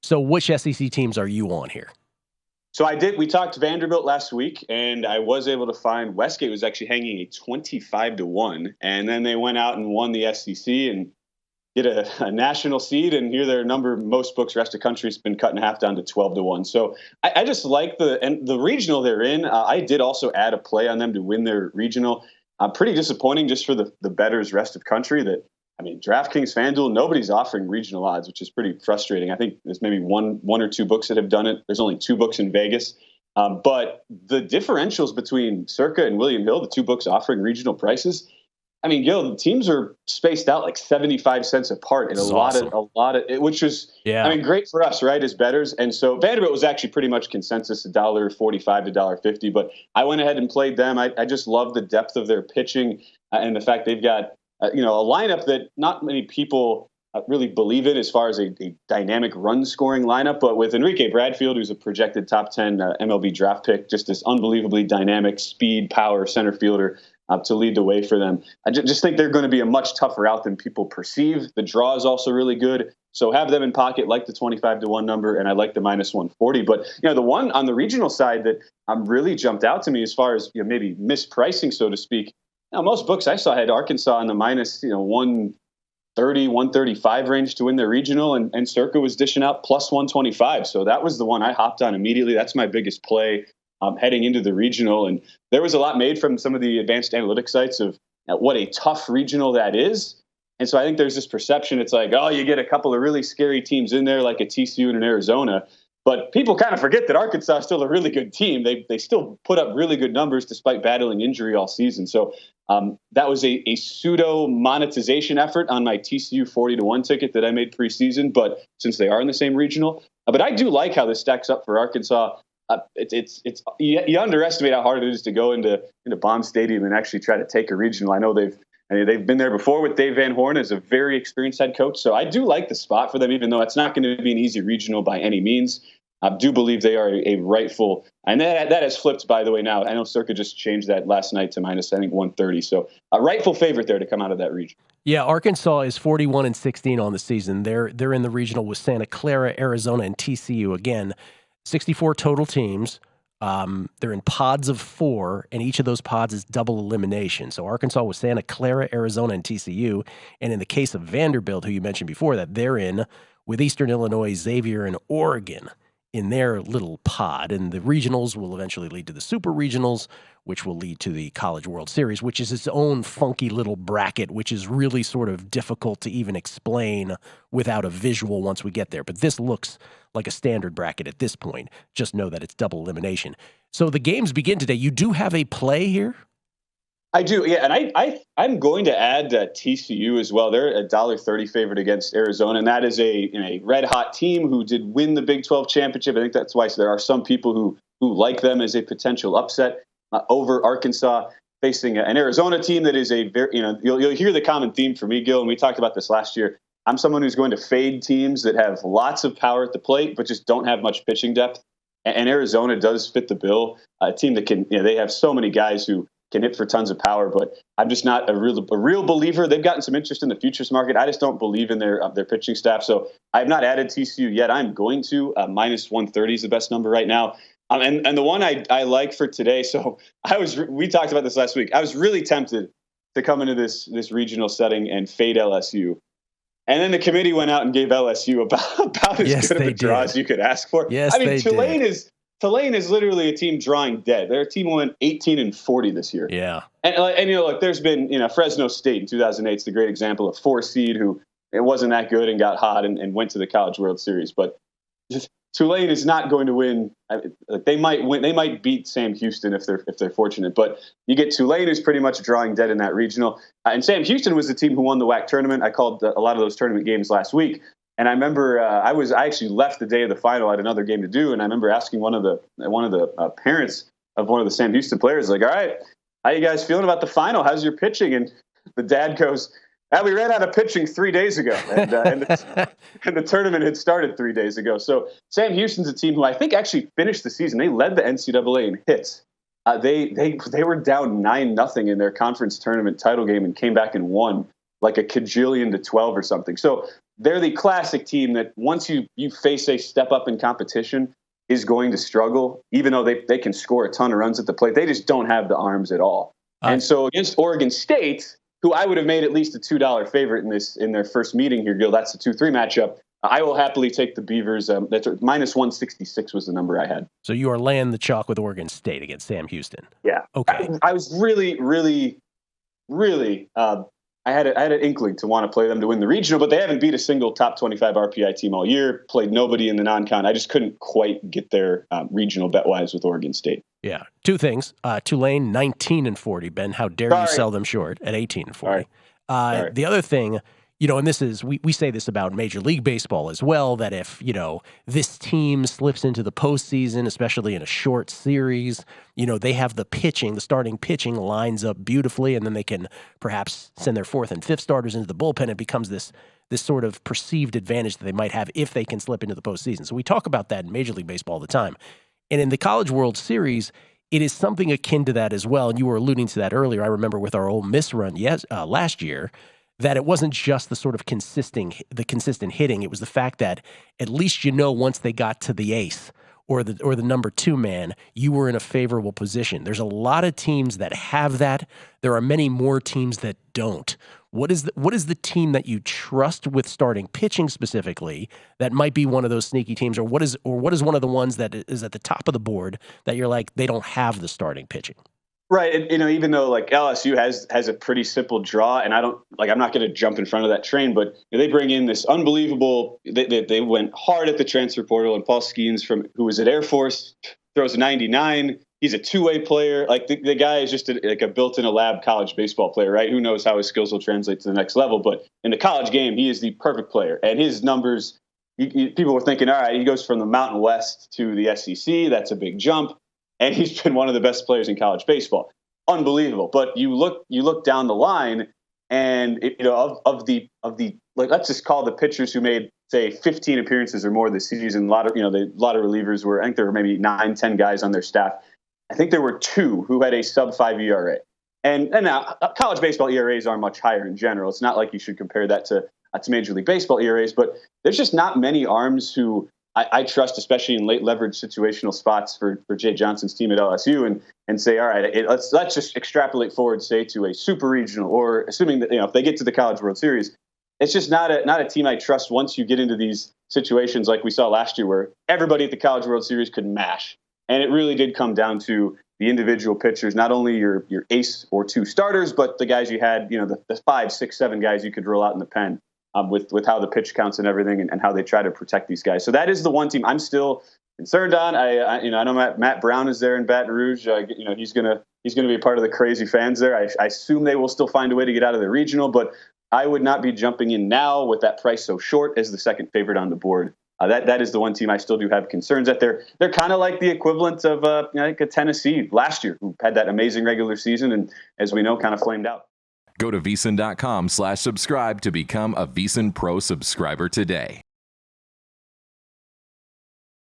So which SEC teams are you on here? So we talked Vanderbilt last week, and I was able to find Westgate was actually hanging a 25-1, and then they went out and won the SEC and get a national seed, and here their number, most books rest of the country has been cut in half down to 12-1. So I just like the regional they're in. I did also add a play on them to win their regional. Pretty disappointing just for the bettors rest of country that, I mean, DraftKings, FanDuel, nobody's offering regional odds, which is pretty frustrating. I think there's maybe one or two books that have done it. There's only 2 books in Vegas. But the differentials between Circa and William Hill, the 2 books offering regional prices, I mean, Gill, the teams are spaced out like 75 cents apart in a lot of, which is, I mean, great for us, right, as bettors. And so Vanderbilt was actually pretty much consensus $1.45 to $1.50, but I went ahead and played them. I just love the depth of their pitching and the fact they've got, a lineup that not many people really believe in as far as a dynamic run-scoring lineup. But with Enrique Bradfield, who's a projected top 10 MLB draft pick, just this unbelievably dynamic speed, power center fielder to lead the way for them. I just think they're going to be a much tougher out than people perceive. The draw is also really good. So have them in pocket, like the 25-1 number, and I like the -140. But, the one on the regional side that really jumped out to me as far as maybe mispricing, so to speak. Now, most books I saw had Arkansas in the minus 130, 135 range to win their regional, and Circa was dishing out plus 125. So that was the one I hopped on immediately. That's my biggest play heading into the regional. And there was a lot made from some of the advanced analytics sites of what a tough regional that is. And so I think there's this perception. It's like, oh, you get a couple of really scary teams in there like a TCU and an Arizona. But people kind of forget that Arkansas is still a really good team. They still put up really good numbers despite battling injury all season. So that was a pseudo monetization effort on my TCU 40-1 ticket that I made preseason. But since they are in the same regional, but I do like how this stacks up for Arkansas. You underestimate how hard it is to go into Baum Stadium and actually try to take a regional. I know they've been there before with Dave Van Horn as a very experienced head coach. So I do like the spot for them, even though it's not going to be an easy regional by any means. I do believe they are a rightful, and that has flipped, by the way, now. I know Circa just changed that last night to minus, I think, 130. So a rightful favorite there to come out of that region. Yeah, Arkansas is 41-16 on the season. They're in the regional with Santa Clara, Arizona, and TCU. Again, 64 total teams. They're in pods of 4, and each of those pods is double elimination. So Arkansas was Santa Clara, Arizona, and TCU. And in the case of Vanderbilt, who you mentioned before, that they're in with Eastern Illinois, Xavier, and Oregon in their little pod. And the regionals will eventually lead to the super regionals, which will lead to the College World Series, which is its own funky little bracket, which is really sort of difficult to even explain without a visual once we get there. But this looks like a standard bracket at this point. Just know that it's double elimination. So the games begin today. You do have a play here? I do, yeah, and I'm going to add TCU as well. They're a $1.30 favorite against Arizona, and that is a red-hot team who did win the Big 12 championship. I think that's why there are some people who like them as a potential upset over Arkansas, facing an Arizona team that is a very, you'll hear the common theme for me, Gill, and we talked about this last year. I'm someone who's going to fade teams that have lots of power at the plate, but just don't have much pitching depth. And Arizona does fit the bill. A team that can, they have so many guys who can hit for tons of power, but I'm just not a real believer. They've gotten some interest in the futures market. I just don't believe in their pitching staff. So I have not added TCU yet. I'm going to. Minus 130 is the best number right now. And the one I like for today. So we talked about this last week. I was really tempted to come into this regional setting and fade LSU. And then the committee went out and gave LSU about as good of a draw as you could ask for. Yes, I mean, Tulane is literally a team drawing dead. Their team went 18-40 this year. Yeah. And look, there's been, Fresno State in 2008 is the great example of 4 seed who it wasn't that good and got hot and went to the College World Series. But Tulane is not going to win. They might win. They might beat Sam Houston if they're fortunate. But you get Tulane, who's pretty much drawing dead in that regional. And Sam Houston was the team who won the WAC tournament. I called a lot of those tournament games last week. And I remember I actually left the day of the final. I had another game to do, and I remember asking one of the parents of one of the Sam Houston players, like, "All right, how you guys feeling about the final? How's your pitching?" And the dad goes, "We ran out of pitching 3 days ago, and the tournament had started 3 days ago." So Sam Houston's a team who I think actually finished the season. They led the NCAA in hits. They were down 9-0 in their conference tournament title game and came back and won like a cajillion to 12 or something. So they're the classic team that once you face a step up in competition is going to struggle, even though they can score a ton of runs at the plate. They just don't have the arms at all. And so against Oregon State, who I would have made at least a $2 favorite in their first meeting here, Gill, that's the 2-3 matchup. I will happily take the Beavers. That's minus 166 was the number I had. So you are laying the chalk with Oregon State against Sam Houston. Yeah. Okay. I was really, I had an inkling to want to play them to win the regional, but they haven't beat a single top 25 RPI team all year, played nobody in the non-con. I just couldn't quite get their regional bet-wise with Oregon State. Yeah. Two things. Tulane, 19-40. Ben, how dare you sell them short at 18-40? The other thing, and this is, we say this about Major League Baseball as well, that if, this team slips into the postseason, especially in a short series, they have the starting pitching lines up beautifully, and then they can perhaps send their fourth and fifth starters into the bullpen. It becomes this sort of perceived advantage that they might have if they can slip into the postseason. So we talk about that in Major League Baseball all the time. And in the College World Series, it is something akin to that as well. And you were alluding to that earlier. I remember with our Ole Miss run last year, that it wasn't just the sort of consistent hitting. It was the fact that at least once they got to the ace or the number two man, you were in a favorable position. There's a lot of teams that have that. There are many more teams that don't. What is the team that you trust with starting pitching specifically that might be one of those sneaky teams, or what is one of the ones that is at the top of the board that you're like, they don't have the starting pitching? Right. And, even though like LSU has a pretty simple draw, and I'm not going to jump in front of that train, but they bring in this unbelievable, they went hard at the transfer portal, and Paul Skeens, who was at Air Force, throws a 99. He's a two-way player. Like the guy is just a built-in a lab college baseball player, right? Who knows how his skills will translate to the next level? But in the college game, he is the perfect player. And his numbers, people were thinking, all right, he goes from the Mountain West to the SEC. That's a big jump. And he's been one of the best players in college baseball. Unbelievable. But you look down the line, and of the let's just call the pitchers who made, say, 15 appearances or more this season. A lot of relievers were. I think there were maybe 9-10 guys on their staff. I think there were 2 who had a sub-5 ERA. And now college baseball ERAs are much higher in general. It's not like you should compare that to Major League Baseball ERAs, but there's just not many arms who I trust, especially in late leverage situational spots for Jay Johnson's team at LSU, and say, all right, let's just extrapolate forward, say, to a super regional, or assuming that if they get to the College World Series, it's just not a team I trust once you get into these situations like we saw last year, where everybody at the College World Series could mash. And it really did come down to the individual pitchers, not only your ace or 2 starters, but the guys you had, the 5, 6, 7 guys you could roll out in the pen, with how the pitch counts and everything, and how they try to protect these guys. So that is the one team I'm still concerned on. I know Matt Brown is there in Baton Rouge. He's gonna be a part of the crazy fans there. I assume they will still find a way to get out of the regional, but I would not be jumping in now with that price so short as the second favorite on the board. That is the one team I still do have concerns at. They're kind of like the equivalent of like a Tennessee last year, who had that amazing regular season and, as we know, kind of flamed out. Go to VSiN.com/subscribe to become a VSiN Pro subscriber today.